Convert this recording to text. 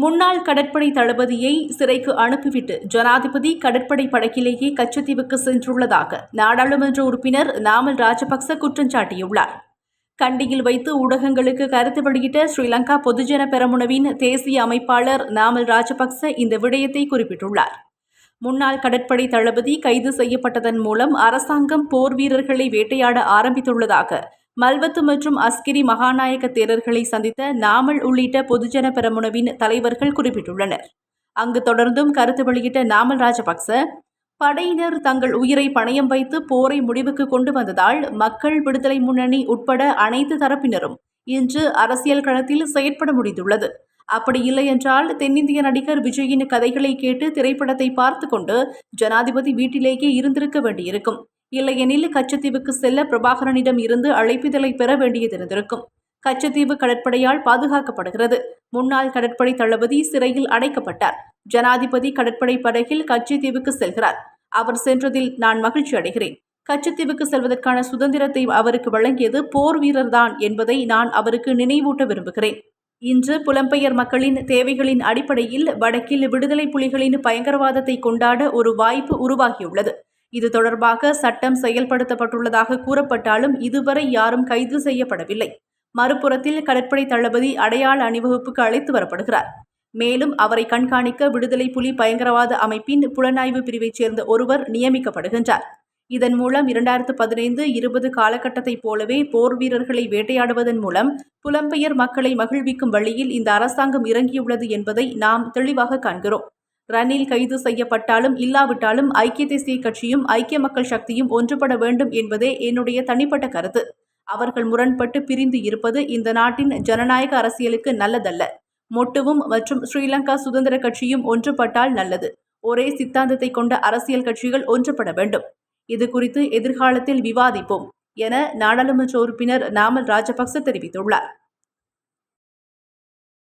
முன்னாள் கடற்படை தளபதியை சிறைக்கு அனுப்பிவிட்டு ஜனாதிபதி கடற்படை படகிலேயே கச்சத்தீவுக்கு சென்றுள்ளதாக நாடாளுமன்ற உறுப்பினர் நாமல் ராஜபக்ச குற்றம் சாட்டியுள்ளார். கண்டியில் வைத்து ஊடகங்களுக்கு கருத்து வெளியிட்ட ஸ்ரீலங்கா பொதுஜன பெரமுனவின் தேசிய அமைப்பாளர் நாமல் ராஜபக்ச இந்த விடயத்தை குறிப்பிட்டுள்ளார். முன்னாள் கடற்படை தளபதி கைது செய்யப்பட்டதன் மூலம் அரசாங்கம் போர் வீரர்களை வேட்டையாட ஆரம்பித்துள்ளதாக மல்வத்து மற்றும் அஸ்கிரி மகாநாயக்க தேரர்களை சந்தித்த நாமல் உள்ளிட்ட பொதுஜன பெரமுனவின் தலைவர்கள் குறிப்பிட்டுள்ளனர். அங்கு தொடர்ந்தும் கருத்து வெளியிட்ட நாமல் ராஜபக்ச, படையினர் தங்கள் உயிரை பணயம் வைத்து போரை முடிவுக்கு கொண்டு வந்ததால் மக்கள் விடுதலை முன்னணி உட்பட அனைத்து தரப்பினரும் இன்று அரசியல் களத்தில் செயற்பட முடிந்துள்ளது. அப்படி இல்லை என்றால் தென்னிந்திய நடிகர் விஜயின் கதைகளை கேட்டு திரைப்படத்தை பார்த்து கொண்டு ஜனாதிபதி வீட்டிலேயே இருந்திருக்க வேண்டியிருக்கும். இல்லையெனில் கச்சத்தீவுக்கு செல்ல பிரபாகரனிடம் இருந்து அழைப்பிதழை பெற வேண்டியதிருந்திருக்கும். கச்சத்தீவு கடற்படையால் பாதுகாக்கப்படுகிறது. முன்னாள் கடற்படை தளபதி சிறையில் அடைக்கப்பட்டார். ஜனாதிபதி கடற்படை படகில் கச்சத்தீவுக்கு செல்கிறார். அவர் சென்றதில் நான் மகிழ்ச்சி அடைகிறேன். கச்சத்தீவுக்கு செல்வதற்கான சுதந்திரத்தை அவருக்கு வழங்கியது போர் வீரர்தான் என்பதை நான் அவருக்கு நினைவூட்ட விரும்புகிறேன். இன்று புலம்பெயர் மக்களின் தேவைகளின் அடிப்படையில் வடக்கில் விடுதலை புலிகளின் பயங்கரவாதத்தை கொண்டாட ஒரு வாய்ப்பு உருவாகியுள்ளது. இது தொடர்பாக சட்டம் செயல்படுத்தப்பட்டுள்ளதாக கூறப்பட்டாலும் இதுவரை யாரும் கைது செய்யப்படவில்லை. மறுபுறத்தில் கடற்படை தளபதி அடையாள அணிவகுப்புக்கு அழைத்து வரப்படுகிறார். மேலும் அவரை கண்காணிக்க விடுதலை புலி பயங்கரவாத அமைப்பின் புலனாய்வு பிரிவைச் சேர்ந்த ஒருவர் நியமிக்கப்படுகின்றார். இதன் மூலம் 2015-20 காலகட்டத்தைப் போலவே போர் வீரர்களை வேட்டையாடுவதன் மூலம் புலம்பெயர் மக்களை மகிழ்விக்கும் வழியில் இந்த அரசாங்கம் இறங்கியுள்ளது என்பதை நாம் தெளிவாக காண்கிறோம். ரணில் கைது செய்யப்பட்டாலும் இல்லாவிட்டாலும் ஐக்கிய தேசிய கட்சியும் ஐக்கிய மக்கள் சக்தியும் ஒன்றுபட வேண்டும் என்பதே என்னுடைய தனிப்பட்ட கருத்து. அவர்கள் முரண்பட்டு பிரிந்து இருப்பது இந்த நாட்டின் ஜனநாயக அரசியலுக்கு நல்லதல்ல. மொட்டுவும் மற்றும் ஸ்ரீலங்கா சுதந்திர கட்சியும் ஒன்றுபட்டால் நல்லது. ஒரே சித்தாந்தத்தை கொண்ட அரசியல் கட்சிகள் ஒன்றுபட வேண்டும். இது குறித்து எதிர்காலத்தில் விவாதிப்போம் என நாடாளுமன்ற உறுப்பினர் நாமல் ராஜபக்ச தெரிவித்துள்ளார்.